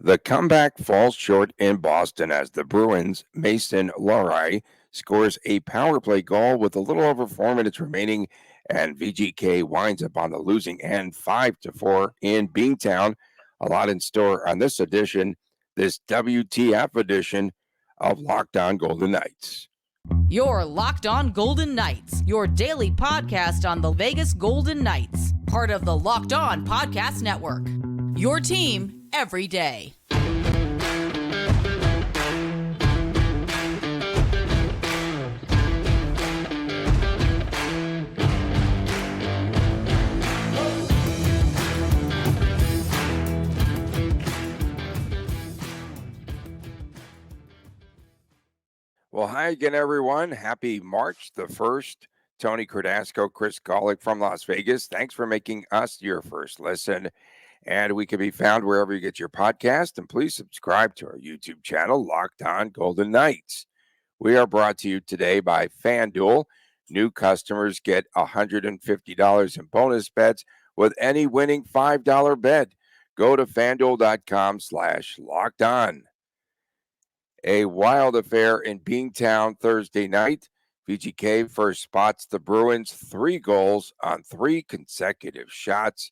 The comeback falls short in Boston as the Bruins' Mason Lohrei scores a power play goal with a little over 4 minutes remaining, and VGK winds up on the losing end 5-4 in Beantown. A lot in store on this edition, this WTF edition of Locked On Golden Knights. Your Locked On Golden Knights, your daily podcast on the Vegas Golden Knights, part of the Locked On Podcast Network. Your team every day. Well, hi again, everyone. Happy March the 1st. Tony Cardasco, Chris Golick from Las Vegas. Thanks for making us your first listen. And we can be found wherever you get your podcast. And please subscribe to our YouTube channel, Locked On Golden Knights. We are brought to you today by FanDuel. New customers get $150 in bonus bets with any winning $5 bet. Go to FanDuel.com/locked on. A wild affair in Beantown Thursday night. VGK first spots the Bruins 3 goals on 3 consecutive shots.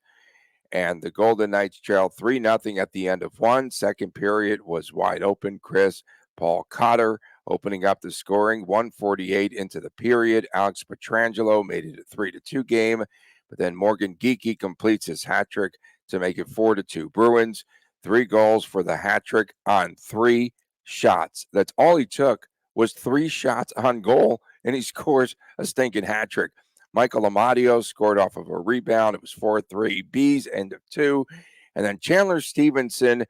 And the Golden Knights trailed 3-0 at the end of one. Second period was wide open. Paul Cotter opening up the scoring. 1:48 into the period. Alex Pietrangelo made it a 3-2 game. But then Morgan Geekie completes his hat trick to make it 4-2 Bruins. 3 goals for the hat trick on 3 shots. That's all he took was 3 shots on goal, and he scores a stinking hat trick. Michael Amadio scored off of a rebound. It was 4-3. Bees, end of 2. And then Chandler Stevenson,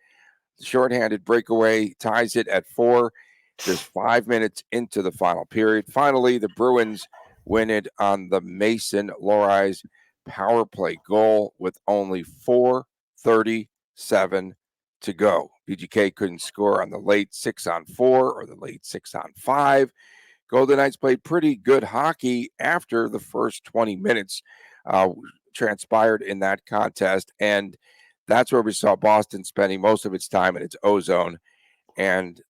shorthanded breakaway, ties it at 4, just 5 minutes into the final period. Finally, the Bruins win it on the Mason Lohrei's power play goal with only 4:37 to go. VGK couldn't score on the late 6-on-4 or the late 6-on-5. Golden Knights played pretty good hockey after the first 20 minutes transpired in that contest. And that's where we saw Boston spending most of its time in its ozone. And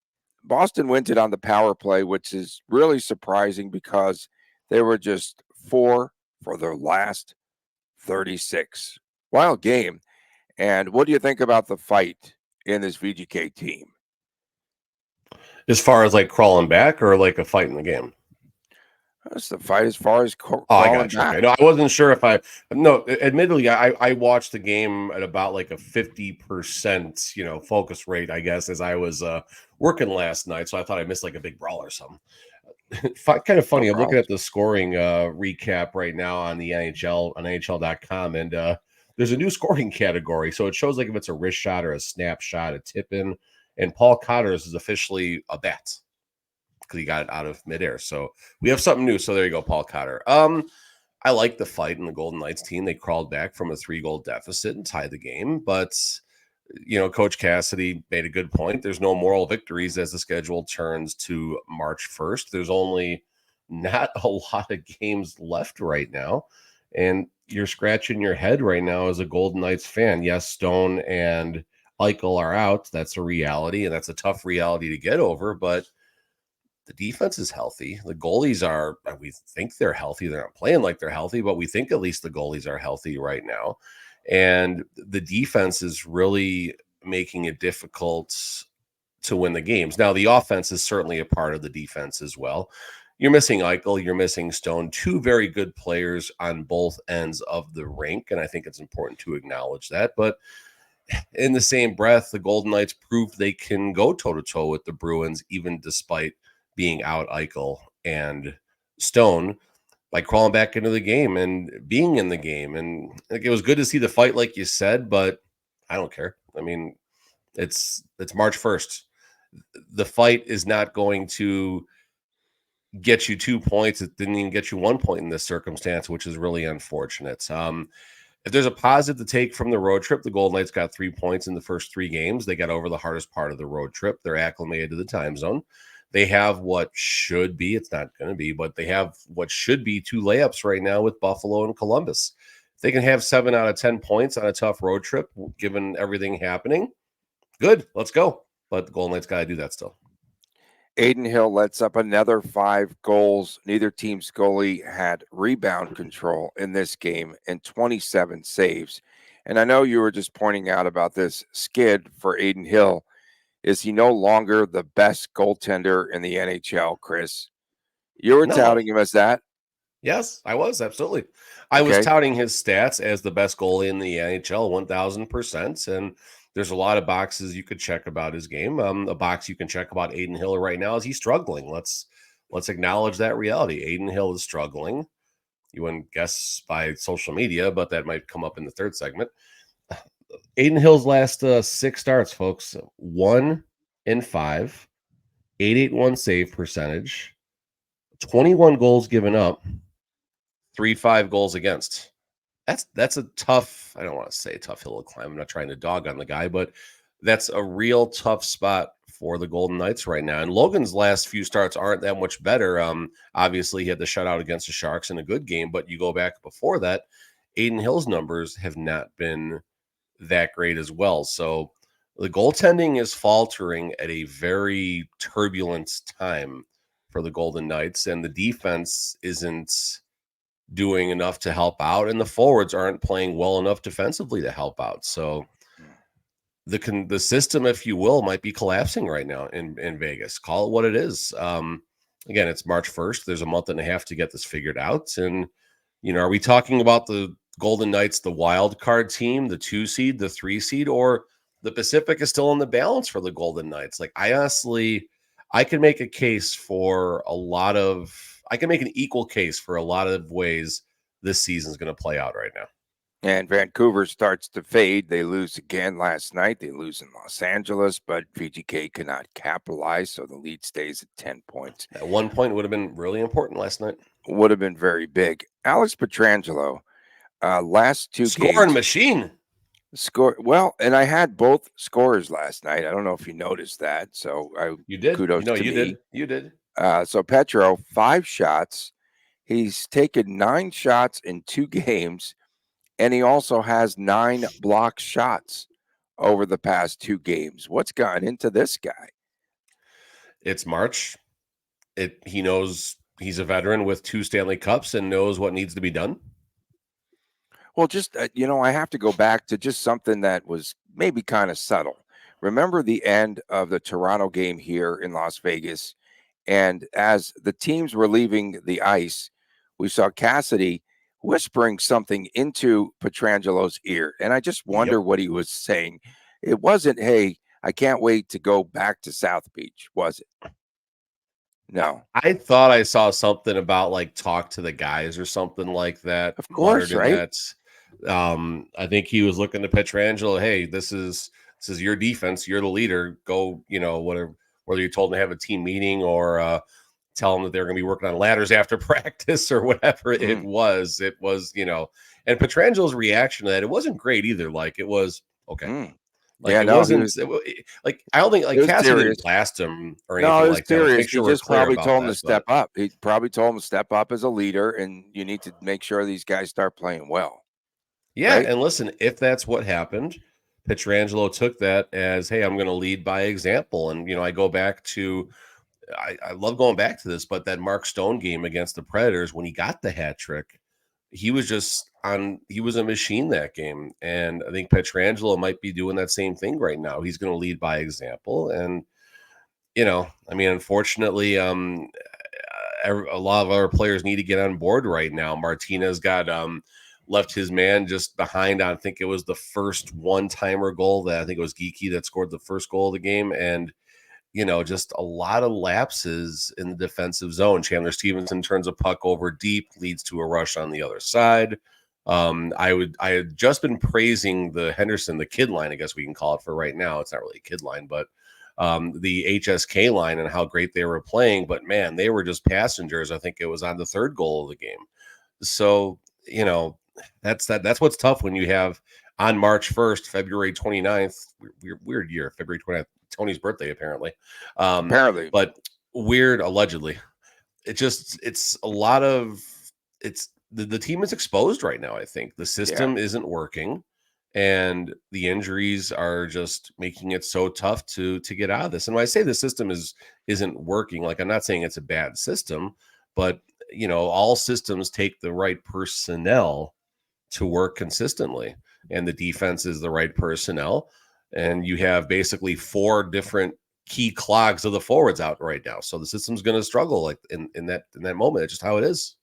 Boston wins it on the power play, which is really surprising because they were just 4 for their last 36. Wild game. And what do you think about the fight in this VGK team? As far as like crawling back or like a fight in the game? That's the fight as far as crawling I got you. back. Okay. No, I wasn't sure if admittedly, I watched the game at about like a 50%, focus rate, I guess, as I was working last night. So I thought I missed like a big brawl or something. Kind of funny. I'm looking at the scoring recap right now on the NHL, on NHL.com, and there's a new scoring category. So it shows like if it's a wrist shot or a snap shot, a tip in. And Paul Cotter's is officially a bat because he got it out of midair. So we have something new. So there you go, Paul Cotter. I like the fight in the Golden Knights team. They crawled back from a 3-goal deficit and tied the game. But, Coach Cassidy made a good point. There's no moral victories as the schedule turns to March 1st. There's only not a lot of games left right now. And you're scratching your head right now as a Golden Knights fan. Yes, Stone and Eichel are out. That's a reality, and that's a tough reality to get over, but the defense is healthy. The goalies are, we think they're healthy. They're not playing like they're healthy, but we think at least the goalies are healthy right now. And the defense is really making it difficult to win the games. Now, the offense is certainly a part of the defense as well. You're missing Eichel, you're missing Stone, 2 very good players on both ends of the rink, and I think it's important to acknowledge that, but in the same breath, the Golden Knights proved they can go toe-to-toe with the Bruins, even despite being out Eichel and Stone, by crawling back into the game and being in the game. And it was good to see the fight, like you said, but I don't care. I mean, it's March 1st. The fight is not going to get you 2 points. It didn't even get you 1 point in this circumstance, which is really unfortunate. If there's a positive to take from the road trip, the Golden Knights got 3 points in the first 3 games. They got over the hardest part of the road trip. They're acclimated to the time zone. They have what should be, it's not going to be, but they have what should be 2 layups right now with Buffalo and Columbus. If they can have 7 out of 10 points on a tough road trip, given everything happening, Good. Let's go. But the Golden Knights got to do that still. Aiden Hill lets up another 5 goals. Neither team's goalie had rebound control in this game and 27 saves. And I know you were just pointing out about this skid for Aiden Hill. Is he no longer the best goaltender in the NHL, Chris? You were No. touting him as that? Yes, I was. Absolutely. I was touting his stats as the best goalie in the NHL, 1,000%. And there's a lot of boxes you could check about his game. A box you can check about Aiden Hill right now is he's struggling. Let's acknowledge that reality. Aiden Hill is struggling. You wouldn't guess by social media, but that might come up in the third segment. Aiden Hill's last 6 starts, folks, 1 in 5, 881 save percentage, 21 goals given up, 3-5 goals against. That's a tough, I don't want to say a tough hill to climb. I'm not trying to dog on the guy, but that's a real tough spot for the Golden Knights right now. And Logan's last few starts aren't that much better. Obviously he had the shutout against the Sharks in a good game, but you go back before that, Aiden Hill's numbers have not been that great as well. So the goaltending is faltering at a very turbulent time for the Golden Knights, and the defense isn't doing enough to help out, and the forwards aren't playing well enough defensively to help out. So the system, if you will, might be collapsing right now in Vegas. Call it what it is. Again, it's March 1st. There's a month and a half to get this figured out. And, are we talking about the Golden Knights, the wild card team, the 2 seed, the 3 seed, or the Pacific is still in the balance for the Golden Knights? Like, I can make a case for I can make an equal case for a lot of ways this season is going to play out right now. And Vancouver starts to fade. They lose again last night. They lose in Los Angeles, but VGK cannot capitalize, so the lead stays at 10 points. At 1 point would have been really important last night. Would have been very big. Alex Pietrangelo, last 2 games. Scoring machine. Well, and I had both scorers last night. I don't know if you noticed that. So you did. Kudos to you me. did. You did. So Petro, 5 shots. He's taken 9 shots in 2 games, and he also has 9 blocked shots over the past 2 games. What's gone into this guy? It's March. He knows he's a veteran with 2 Stanley Cups and knows what needs to be done. Well, just, I have to go back to just something that was maybe kind of subtle. Remember the end of the Toronto game here in Las Vegas? And as the teams were leaving the ice, we saw Cassidy whispering something into Pietrangelo's ear. And I just wonder what he was saying. It wasn't, hey, I can't wait to go back to South Beach, was it? No. I thought I saw something about like talk to the guys or something like that. Of course, right? I think he was looking to Pietrangelo, hey, this is your defense. You're the leader. Go, whatever, whether you told them to have a team meeting or tell them that they're going to be working on ladders after practice or whatever it was. It was, and Pietrangelo's reaction to that, it wasn't great either. Like, it was, okay. Like, I don't think like Cassidy didn't blast him or anything like that. He just probably told him to step up. He probably told him to step up as a leader, and you need to make sure these guys start playing well. Yeah, right? And listen, if that's what happened, Pietrangelo took that as, hey, I'm going to lead by example. And, I go back to, I love going back to this, but that Mark Stone game against the Predators, when he got the hat trick, he was a machine that game. And I think Pietrangelo might be doing that same thing right now. He's going to lead by example. And, unfortunately, a lot of our players need to get on board right now. Martinez got left his man just behind on, I think it was the first one-timer goal that I think it was Geeky that scored the first goal of the game. And, just a lot of lapses in the defensive zone. Chandler Stevenson turns a puck over deep, leads to a rush on the other side. I had just been praising the Henderson, the kid line, I guess we can call it for right now. It's not really a kid line, but the HSK line and how great they were playing. But man, they were just passengers. I think it was on the 3rd goal of the game. So, that's what's tough when you have on March 1st, February 29th, weird year, February 29th, Tony's birthday, apparently. But weird, allegedly. It's a lot of, the team is exposed right now. I think the system isn't working. and the injuries are just making it so tough to get out of this. And when I say the system isn't working, like, I'm not saying it's a bad system, but all systems take the right personnel to work consistently, and the defense is the right personnel, and you have basically 4 different key clogs of the forwards out right now, so the system's going to struggle, like, in that moment. It's just how it is.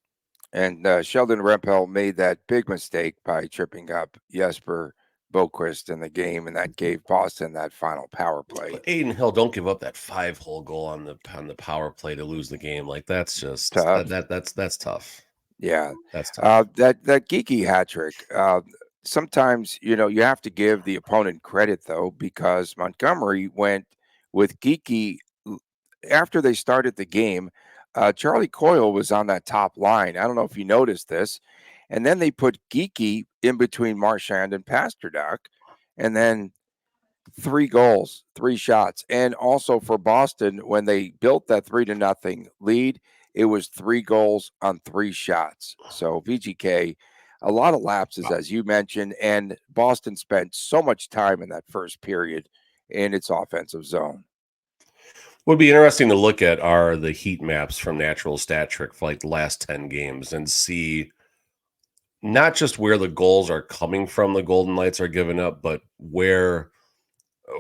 And Sheldon Rempel made that big mistake by tripping up Jesper Boquist in the game, and that gave Boston that final power play. But Aiden Hill, don't give up that 5-hole goal on the power play to lose the game. Like, that's just Tough. that's tough. Yeah. That's tough. That geeky hat trick. Sometimes you have to give the opponent credit though, because Montgomery went with geeky after they started the game. Charlie Coyle was on that top line. I don't know if you noticed this, and then they put geeky in between Marchand and Pasternak, and then 3 goals, 3 shots. And also for Boston, when they built that 3-0 lead, it was 3 goals on 3 shots. So VGK, a lot of lapses, as you mentioned, and Boston spent so much time in that first period in its offensive zone. Would be interesting to look at are the heat maps from Natural Stat Trick for like the last 10 games and see not just where the goals are coming from, the Golden Knights are giving up, but where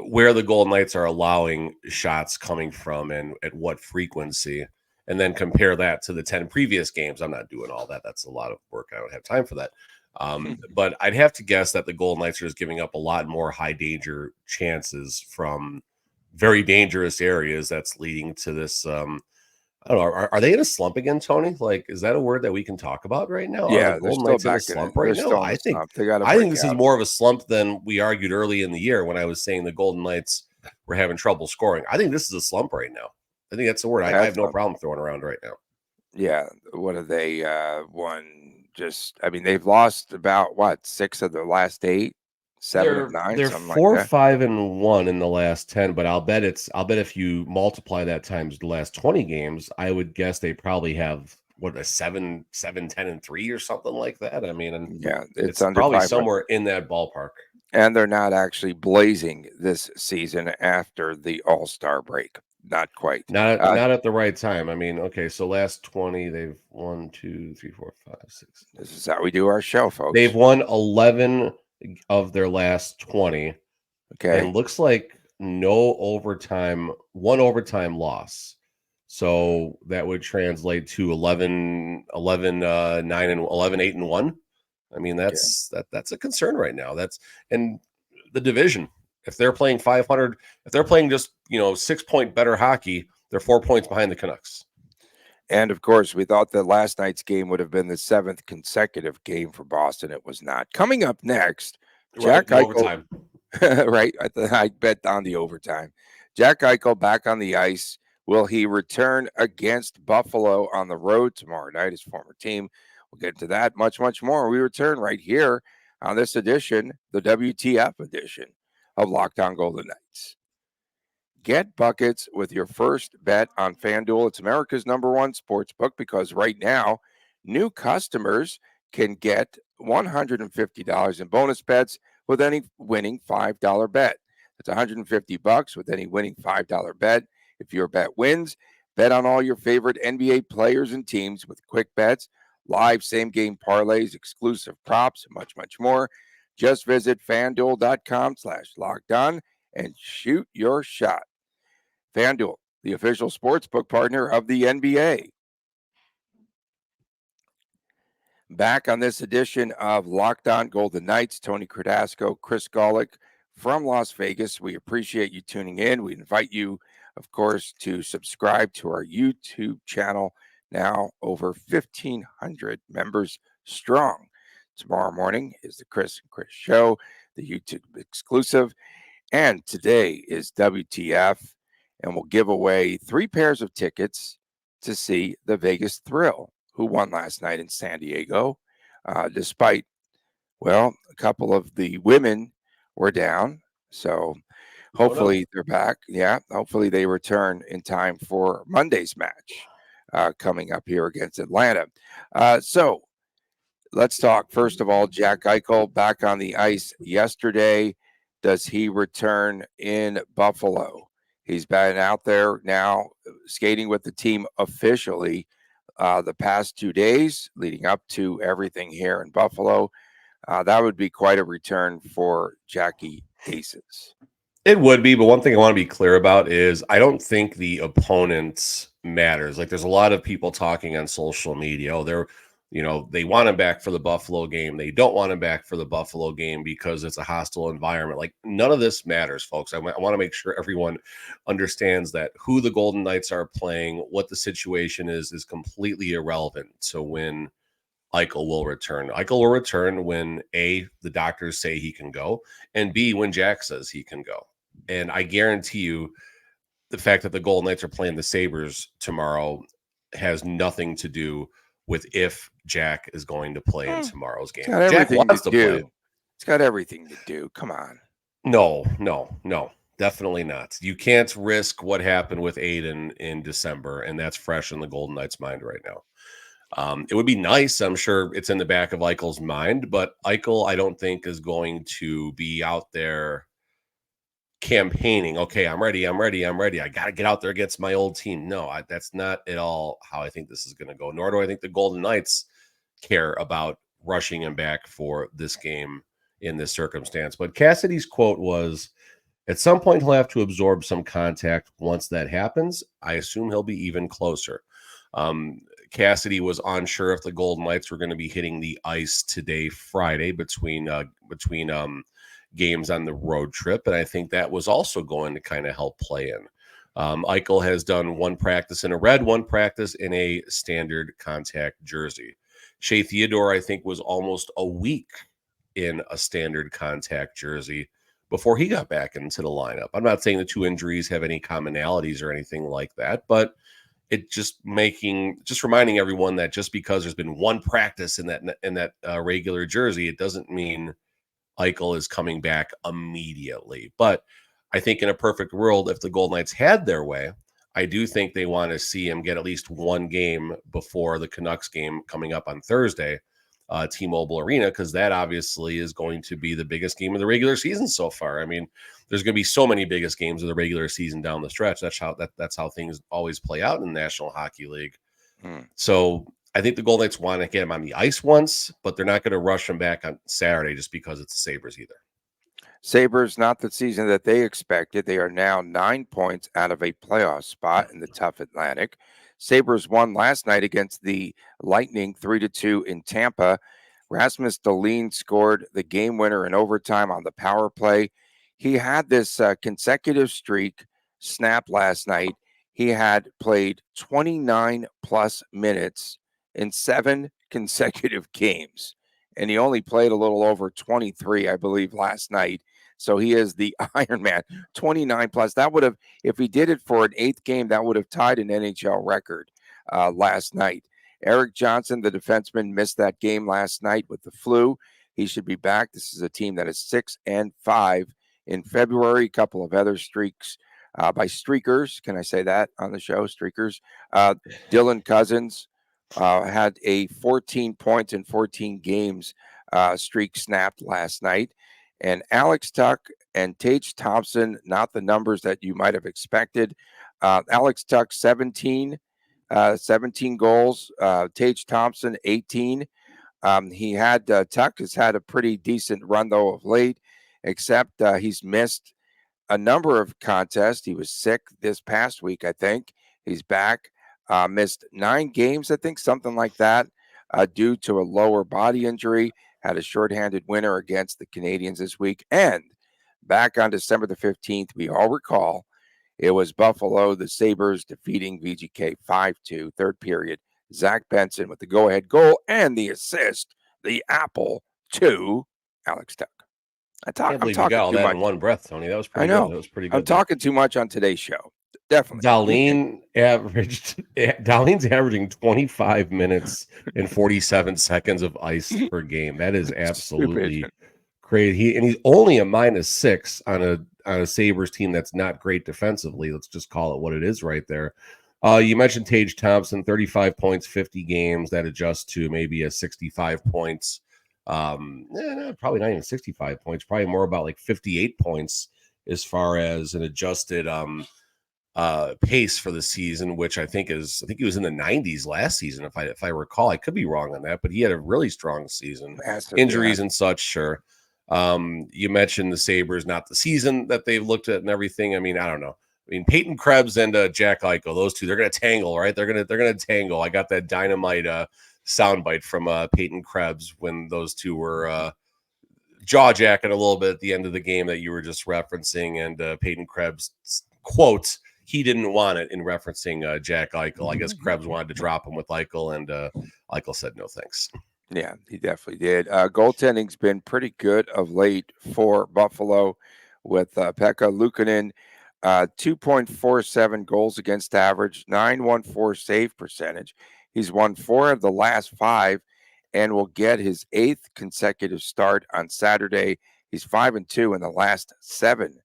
the Golden Knights are allowing shots coming from and at what frequency, and then compare that to the 10 previous games. I'm not doing all that. That's a lot of work. I don't have time for that. But I'd have to guess that the Golden Knights are just giving up a lot more high danger chances from very dangerous areas. That's leading to this. I don't know. Are they in a slump again, Tony? Like, is that a word that we can talk about right now? Yeah, Are the Golden Knights in a slump right now? I think this is more of a slump than we argued early in the year when I was saying the Golden Knights were having trouble scoring. I think this is a slump right now. I think that's the word I have no problem throwing around right now. Yeah. What have they won? They've lost about 6 of their last 8, 7 of 9. They're 4-5-1 in the last 10, but I'll bet if you multiply that times the last 20 games, I would guess they probably have a 7-10-3 or something like that. I mean, and yeah, it's probably somewhere in that ballpark. And they're not actually blazing this season after the All-Star break. Not quite. Not at the right time. I mean, okay, so last 20, they've won 2, 3, 4, 5, 6. This is how we do our show, folks. They've won 11 of their last 20. Okay. And looks like no overtime, 1 overtime loss. So that would translate to 11, 9 and 11, 8 and 1. I mean, that's a concern right now. And the division. If they're playing 500, if they're playing just 6-point better hockey, they're 4 points behind the Canucks. And of course, we thought that last night's game would have been the 7th consecutive game for Boston. It was not. Coming up next, Jack Eichel. Overtime. Right. I bet on the overtime. Jack Eichel back on the ice. Will he return against Buffalo on the road tomorrow night, his former team? We'll get into that much, much more. We return right here on this edition, the WTF edition of Locked On Golden Knights. Get buckets with your first bet on FanDuel. It's America's #1 sports book, because right now, new customers can get $150 in bonus bets with any winning $5 bet. That's $150 with any winning $5 bet. If your bet wins, bet on all your favorite NBA players and teams with quick bets, live same-game parlays, exclusive props, and much, much more. Just visit FanDuel.com/lockedon and shoot your shot. FanDuel, the official sportsbook partner of the NBA. Back on this edition of Locked On Golden Knights, Tony Cardasco, Chris Golick from Las Vegas. We appreciate you tuning in. We invite you, of course, to subscribe to our YouTube channel, now over 1,500 members strong. Tomorrow morning is the Chris and Chris Show, the YouTube exclusive. And today is WTF, and we'll give away 3 pairs of tickets to see the Vegas Thrill, who won last night in San Diego, despite, a couple of the women were down. So hopefully they're back. Yeah, hopefully they return in time for Monday's match coming up here against Atlanta. So Let's talk, first of all, Jack Eichel back on the ice yesterday. Does he return in Buffalo? He's been out there now skating with the team officially the past 2 days leading up to everything here in Buffalo. That would be quite a return for Jackie Aces. It would be, but one thing I want to be clear about is I don't think the opponents matters. Like, there's a lot of people talking on social media. Oh, they want him back for the Buffalo game. They don't want him back for the Buffalo game because it's a hostile environment. Like, none of this matters, folks. I want to make sure everyone understands that who the Golden Knights are playing, what the situation is completely irrelevant to when Eichel will return. Eichel will return when A, the doctors say he can go, and B, when Jack says he can go. And I guarantee you the fact that the Golden Knights are playing the Sabres tomorrow has nothing to do with if Jack is going to play in tomorrow's game. Jack wants to play. It's got everything to do. Come on. No, definitely not. You can't risk what happened with Aiden in December, and that's fresh in the Golden Knights' mind right now. It would be nice. I'm sure it's in the back of Eichel's mind, but Eichel, I don't think, is going to be out there campaigning. Okay, I'm ready. I got to get out there against my old team. No, that's not at all how I think this is going to go. Nor do I think the Golden Knights care about rushing him back for this game in this circumstance. But Cassidy's quote was, at some point, he'll have to absorb some contact. Once that happens, I assume he'll be even closer. Cassidy was unsure if the Golden Knights were going to be hitting the ice today, Friday, between games on the road trip, and I think that was also going to kind of help play in. Eichel has done one practice in a red, one practice in a standard contact jersey. Shea Theodore, I think, was almost a week in a standard contact jersey before he got back into the lineup. I'm not saying the two injuries have any commonalities or anything like that, but it just reminding everyone that just because there's been one practice in that regular jersey, it doesn't mean Eichel is coming back immediately. But I think in a perfect world, if the Golden Knights had their way, I do think they want to see him get at least one game before the Canucks game coming up on Thursday, T-Mobile Arena, because that obviously is going to be the biggest game of the regular season so far. I mean, there's going to be so many biggest games of the regular season down the stretch. That's how things always play out in the National Hockey League. So I think the Golden Knights want to get him on the ice once, but they're not going to rush him back on Saturday just because it's the Sabres either. Sabres, not the season that they expected. They are now 9 points out of a playoff spot in the tough Atlantic. Sabres won last night against the Lightning 3-2 in Tampa. Rasmus Dahlin scored the game winner in overtime on the power play. He had this consecutive streak snap last night. He had played 29 plus minutes in 7 consecutive games, and he only played a little over 23, I believe, last night. So he is the Iron Man, 29 plus. That would have, if he did it for an 8th game, that would have tied an NHL record last night. Eric Johnson, the defenseman, missed that game last night with the flu. He should be back. This is a team that is 6-5 in February. A couple of other streaks by streakers. Can I say that on the show? Streakers. Dylan Cousins had a 14 points in 14 games streak snapped last night. And Alex Tuch and Tage Thompson, not the numbers that you might have expected. Alex Tuch, 17 goals. Tage Thompson, 18. Tuch has had a pretty decent run, though, of late, except he's missed a number of contests. He was sick this past week, I think. He's back. Missed 9 games, I think, something like that, due to a lower body injury. Had a shorthanded winner against the Canadiens this week. And back on December the 15th, we all recall, it was Buffalo, the Sabres defeating VGK 5-2, third period. Zach Benson with the go-ahead goal and the assist, the apple to Alex Tuch. I'm talking too much in one breath, Tony. That was pretty good. That was pretty good. I'm talking too much on today's show. Definitely. Dahlin's averaging 25 minutes and 47 seconds of ice per game. That is absolutely crazy. He's only a -6 on a Sabres team that's not great defensively. Let's just call it what it is right there. You mentioned Tage Thompson, 35 points, 50 games. That adjusts to maybe a 65 points. Probably not even 65 points. Probably more about like 58 points as far as an adjusted pace for the season, which I think he was in the 90s last season, if I recall. I could be wrong on that, but he had a really strong season. Massive, Injuries and such, sure. You mentioned the Sabres, not the season that they've looked at and everything. I mean, I don't know. I mean, Peyton Krebs and Jack Eichel, those two, they're gonna tangle, right? They're gonna tangle. I got that dynamite soundbite from Peyton Krebs when those two were jaw jacking a little bit at the end of the game that you were just referencing, and Peyton Krebs quotes he didn't want it in referencing Jack Eichel. I guess Krebs wanted to drop him with Eichel, and Eichel said no thanks. Yeah, he definitely did. Goaltending's been pretty good of late for Buffalo with Pekka Luukkonen, 2.47 goals against average, 914 save percentage. He's won 4 of the last 5 and will get his 8th consecutive start on Saturday. He's 5-2 in the last 7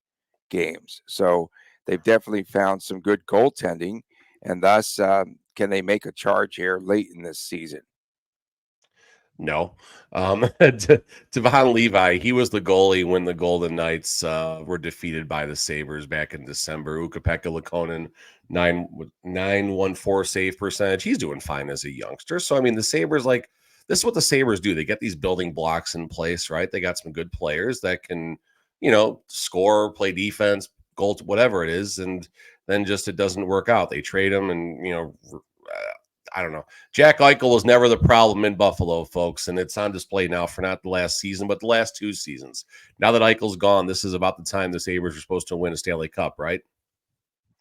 games. So they've definitely found some good goaltending, and thus can they make a charge here late in this season? No. Devon Levi, he was the goalie when the Golden Knights were defeated by the Sabres back in December. Ukko-Pekka Luukkonen, 914 save percentage. He's doing fine as a youngster. So, I mean, the Sabres, this is what the Sabres do. They get these building blocks in place, right? They got some good players that can, score, play defense, goal, whatever it is. And then just it doesn't work out. They trade them and, I don't know. Jack Eichel was never the problem in Buffalo, folks, and it's on display now for not the last season, but the last 2 seasons. Now that Eichel's gone, this is about the time the Sabres are supposed to win a Stanley Cup, right?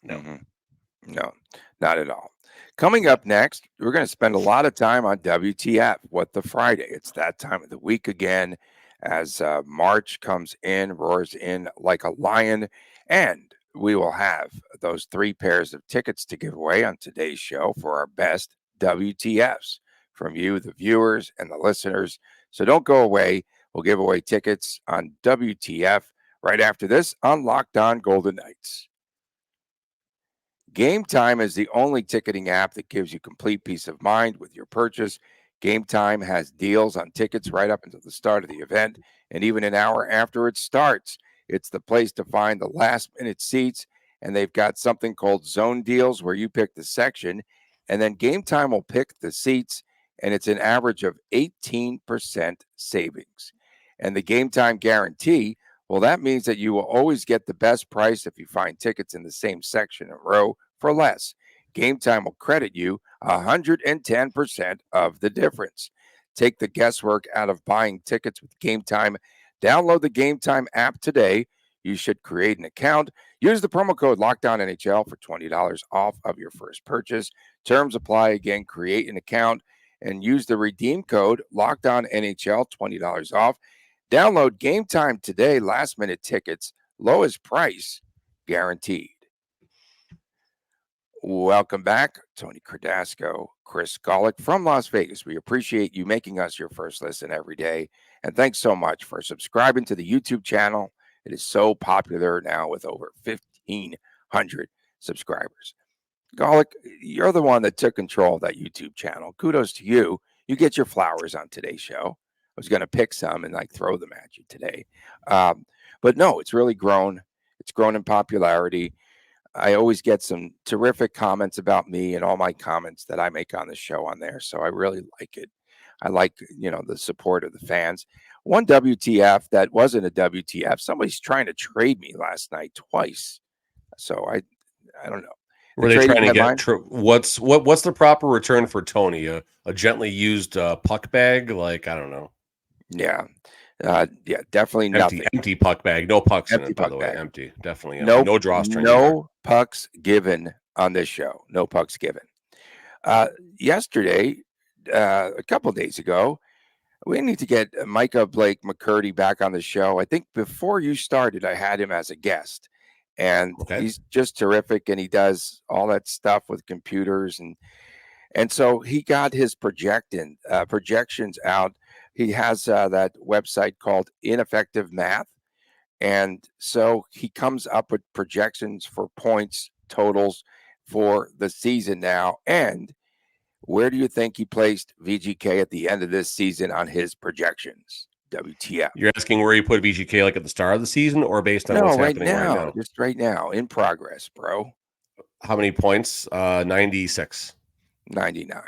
No. Mm-hmm. No, not at all. Coming up next, we're going to spend a lot of time on WTF, What the Friday. It's that time of the week again as March comes in, roars in like a lion, and we will have those 3 pairs of tickets to give away on today's show for our best WTFs from you, the viewers, and the listeners. So don't go away. We'll give away tickets on WTF right after this on Locked On Golden Knights. Gametime is the only ticketing app that gives you complete peace of mind with your purchase. Gametime has deals on tickets right up until the start of the event and even an hour after it starts. It's the place to find the last-minute seats, and they've got something called zone deals where you pick the section, and then Gametime will pick the seats, and it's an average of 18% savings. And the Gametime guarantee, well, that means that you will always get the best price if you find tickets in the same section and row for less. Gametime will credit you 110% of the difference. Take the guesswork out of buying tickets with Gametime. Download the Gametime app today. You should create an account. Use the promo code LOCKDOWNNHL for $20 off of your first purchase. Terms apply. Again, create an account and use the redeem code LOCKDOWNNHL, $20 off. Download Gametime today. Last-minute tickets, lowest price guaranteed. Welcome back. Tony Cardasco, Chris Golick from Las Vegas. We appreciate you making us your first listen every day. And thanks so much for subscribing to the YouTube channel. It is so popular now with over 1,500 subscribers. Golick, you're the one that took control of that YouTube channel. Kudos to you. You get your flowers on today's show. I was going to pick some and throw them at you today. But no, it's really grown. It's grown in popularity. I always get some terrific comments about me and all my comments that I make on the show on there. So I really like it. I like, the support of the fans. One WTF that wasn't a WTF. Somebody's trying to trade me last night twice. So I don't know. Were they trying to get what's the proper return for Tony? A gently used puck bag? I don't know. Yeah. Definitely nothing. Empty puck bag. No pucks in it, by the way. Empty. Definitely empty. Nope, no drawstring. No pucks given on this show. No pucks given. Yesterday, a couple days ago, we need to get Micah Blake McCurdy back on the show. I think before you started, I had him as a guest. And he's just terrific, and he does all that stuff with computers. And so he got his projections out. He has that website called Ineffective Math. And so he comes up with projections for points, totals for the season now? And where do you think he placed VGK at the end of this season on his projections? WTF. You're asking where you put VGK, like at the start of the season, or based on what's happening right now? Just right now, in progress, bro. How many points? 96. 99.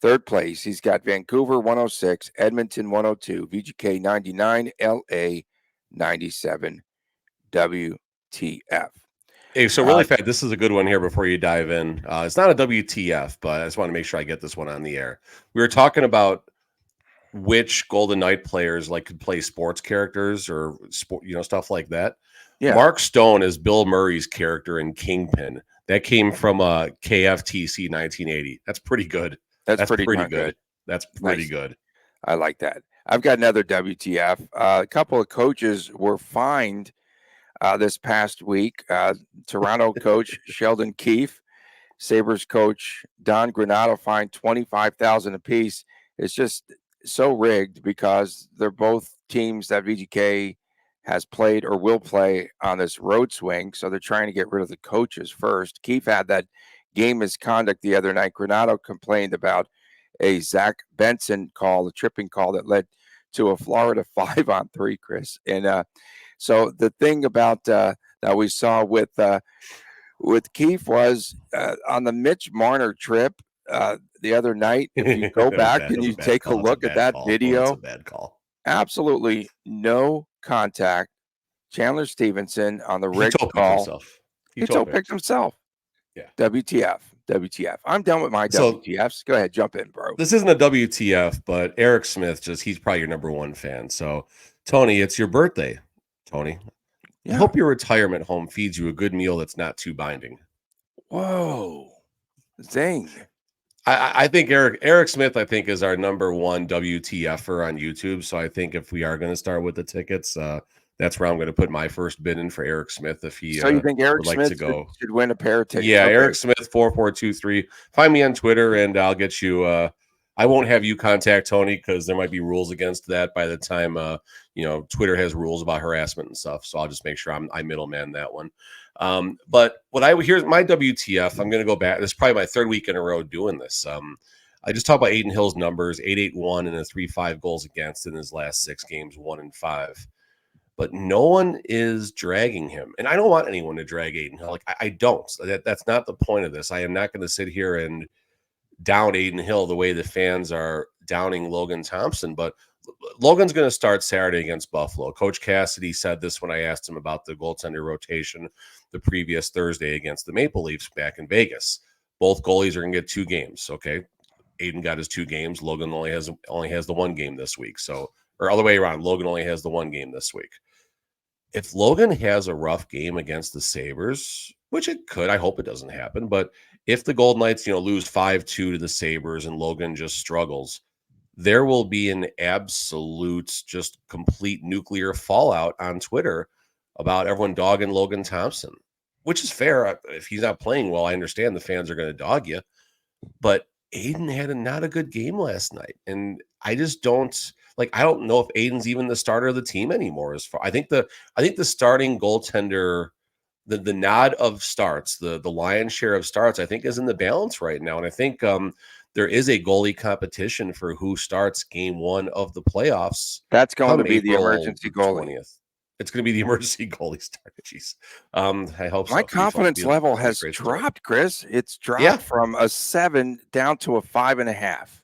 Third place, he's got Vancouver 106, Edmonton 102, VGK 99, LA 97, WTF. Hey, so really fast, this is a good one here before you dive in. It's not a WTF, but I just want to make sure I get this one on the air. We were talking about which Golden Knight players like could play sports characters or sport, stuff like that. Yeah. Mark Stone is Bill Murray's character in Kingpin. That came from KFTC 1980. That's pretty good. That's pretty good. That's pretty good. I like that. I've got another WTF. A couple of coaches were fined this past week. Toronto coach Sheldon Keefe, Sabres coach Don Granato fined $25,000 apiece. It's just so rigged because they're both teams that VGK has played or will play on this road swing. So they're trying to get rid of the coaches first. Keefe had that game misconduct the other night. Granato complained about a Zach Benson call, a tripping call that led to a Florida 5-on-3, Chris. And so the thing about that we saw with Keefe was on the Mitch Marner trip the other night. If you go back and you take a look at that video, it's a bad call. Absolutely no contact. Chandler Stevenson on the rig call. He toe-picked himself. Yeah. WTF. I'm done with my WTFs. Go ahead, jump in, bro. This isn't a WTF, but Eric Smith, he's probably your number one fan. So, Tony, it's your birthday, Tony. Yeah. I hope your retirement home feeds you a good meal that's not too binding. Whoa. Zing. I think Eric Smith, is our number one WTFer on YouTube. So I think if we are going to start with the tickets, that's where I'm going to put my first bid in for Eric Smith. If he, so you think Eric Smith should win a pair of tickets? Yeah, okay. Eric Smith 4423. Find me on Twitter, and I'll get you. I won't have you contact Tony because there might be rules against that by the time Twitter has rules about harassment and stuff. So I'll just make sure I middleman that one. But here's my WTF. I'm going to go back. This is probably my third week in a row doing this. I just talked about Adin Hill's numbers: 8.81 and a 3.5 goals against in his last 6 games, 1-5. But no one is dragging him, and I don't want anyone to drag Adin Hill. Like I don't. That's not the point of this. I am not going to sit here and down Adin Hill the way the fans are downing Logan Thompson. But Logan's going to start Saturday against Buffalo. Coach Cassidy said this when I asked him about the goaltender rotation the previous Thursday against the Maple Leafs back in Vegas. Both goalies are going to get 2 games. Okay, Adin got his 2 games. Logan only has the 1 game this week. So, or other way around, Logan only has the 1 game this week. If Logan has a rough game against the Sabres, which it could, I hope it doesn't happen, but if the Golden Knights, lose 5-2 to the Sabres and Logan just struggles, there will be an absolute, just complete nuclear fallout on Twitter about everyone dogging Logan Thompson, which is fair. If he's not playing well, I understand the fans are going to dog you, but Adin had not a good game last night. And I just don't I don't know if Aiden's even the starter of the team anymore. I think the starting goaltender, the nod of starts, the lion's share of starts, I think is in the balance right now. And I think there is a goalie competition for who starts game 1 of the playoffs. That's going to be the emergency goalie. 20th. It's going to be the emergency goalie start. Jeez. I hope my confidence level has dropped, Chris. It's dropped from a 7 down to a 5.5.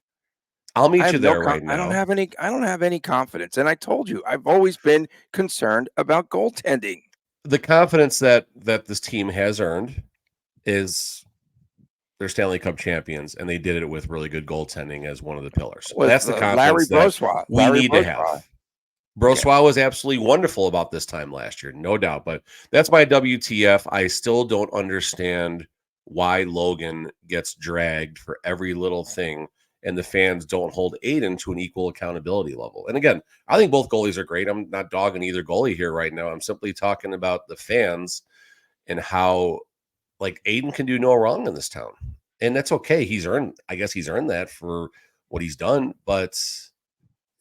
I'll meet you there right now. I don't have any confidence. And I told you, I've always been concerned about goaltending. The confidence that this team has earned is they're Stanley Cup champions, and they did it with really good goaltending as one of the pillars. That's the confidence we need to have. Brossois was absolutely wonderful about this time last year, no doubt. But that's my WTF. I still don't understand why Logan gets dragged for every little thing, and the fans don't hold Adin to an equal accountability level. And again, I think both goalies are great. I'm not dogging either goalie here right now. I'm simply talking about the fans and how Adin can do no wrong in this town. And that's okay. He's earned that for what he's done. But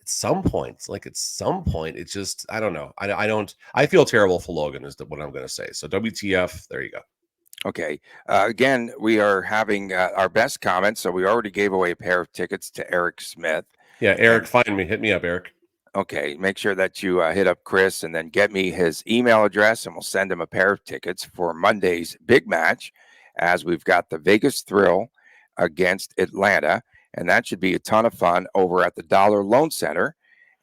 at some point, it's just, I don't know. I feel terrible for Logan is what I'm going to say. So WTF, there you go. Okay. Again, we are having our best comments. So we already gave away a pair of tickets to Eric Smith. Yeah, Eric, And find me. Hit me up, Eric. okay, make sure that you hit up Chris and then get me his email address, and we'll send him a pair of tickets for Monday's big match, as we've got the Vegas Thrill against Atlanta, and that should be a ton of fun over at the Dollar Loan Center.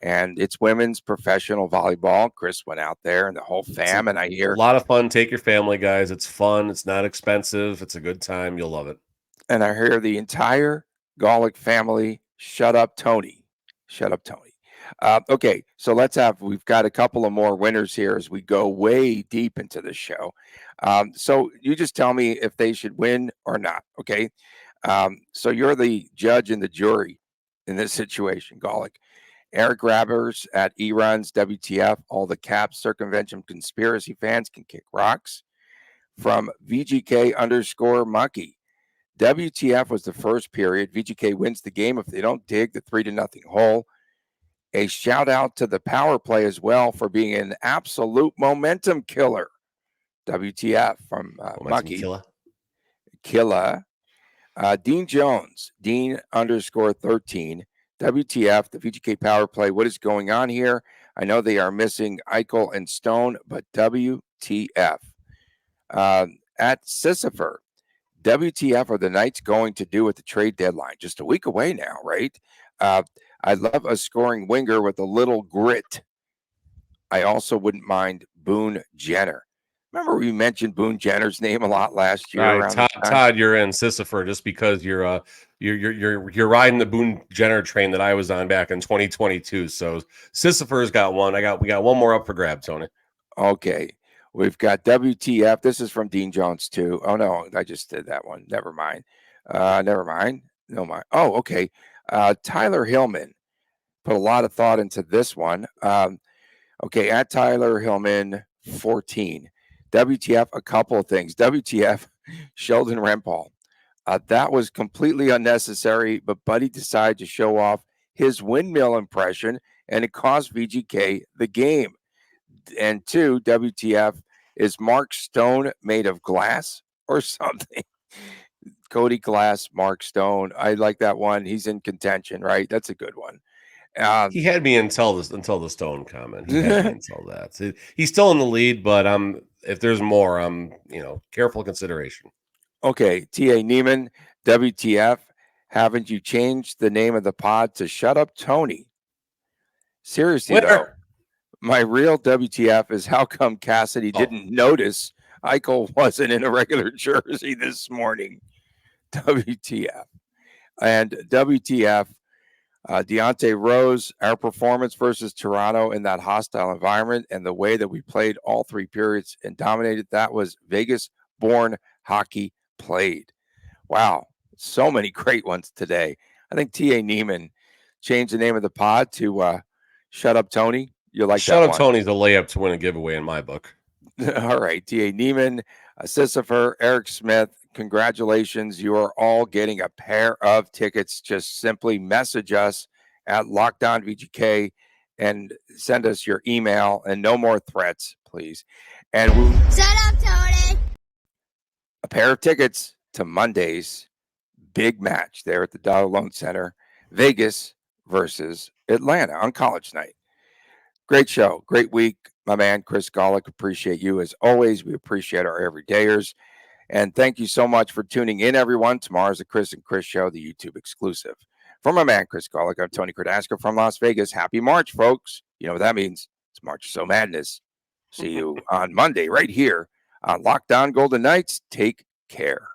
And it's women's professional volleyball. Chris went out there and the whole fam, and I A hear lot of fun. Take your family, guys. It's fun. It's not expensive. It's a good time. You'll love it. the entire Golick family, shut up, Tony. Shut up, Tony. Okay, so we've got a couple of more winners here as we go way deep into the show. So you just tell me if they should win or not, okay? So you're the judge and the jury in this situation, Golick. Eric Grabbers at eRuns, WTF, all the Cap circumvention conspiracy fans can kick rocks. From VGK_Mucky. WTF was the first period. VGK wins the game if they don't dig the 3-0 hole. A shout out to the power play as well for being an absolute momentum killer. WTF from Mucky. Killer. Dean Jones, Dean_13. WTF, the VGK power play. What is going on here? I know they are missing Eichel and Stone, but WTF. At Sisypher, WTF are the Knights going to do at the trade deadline? Just a week away now, right? I love a scoring winger with a little grit. I also wouldn't mind Boone Jenner. Remember we mentioned Boone Jenner's name a lot last year. All right, Todd, you're in Sisypher just because you're riding the Boone Jenner train that I was on back in 2022. So Sisypher's got one. We got one more up for grab, Tony. Okay. We've got WTF. This is from Dean Jones too. Oh no, I just did that one. Never mind. Never mind. No mind. Oh, okay. Tyler Hillman put a lot of thought into this one. Okay, at Tyler Hillman 14. WTF, a couple of things. WTF, Sheldon Rempal. That was completely unnecessary, but Buddy decided to show off his windmill impression, and it cost VGK the game. And 2, WTF, is Mark Stone made of glass or something? Cody Glass, Mark Stone. I like that one. He's in contention, right? That's a good one. He had me until the Stone comment. He had me until that. He's still in the lead, but if there's more, careful consideration. Okay, T.A. Neiman, WTF, haven't you changed the name of the pod to Shut Up Tony? Seriously, though, my real WTF is how come Cassidy didn't notice Eichel wasn't in a regular jersey this morning? WTF. And WTF, Deontay Rose, our performance versus Toronto in that hostile environment and the way that we played all 3 periods and dominated, that was Vegas-born hockey played. Wow, so many great ones today. I think T.A. Neiman changed the name of the pod to Shut Up Tony. You like Shut that Up one? Tony's a layup to win a giveaway in my book. All right, T.A. Neiman, Sisypher, Eric Smith, congratulations. You are all getting a pair of tickets. Just simply message us at Lockdown VGK and send us your email, and no more threats, please. And Shut up, Tony. A pair of tickets to Monday's big match there at the Dollar Loan Center, Vegas versus Atlanta on College Night. Great show, great week, my man, Chris Golick. Appreciate you as always. We appreciate our everydayers. And thank you so much for tuning in, everyone. Tomorrow's the Chris and Chris Show, the YouTube exclusive. For my man, Chris Golick, I'm Tony Kardasco from Las Vegas. Happy March, folks. You know what that means. It's March of So Madness. See you on Monday right here on Lockdown Golden Knights. Take care.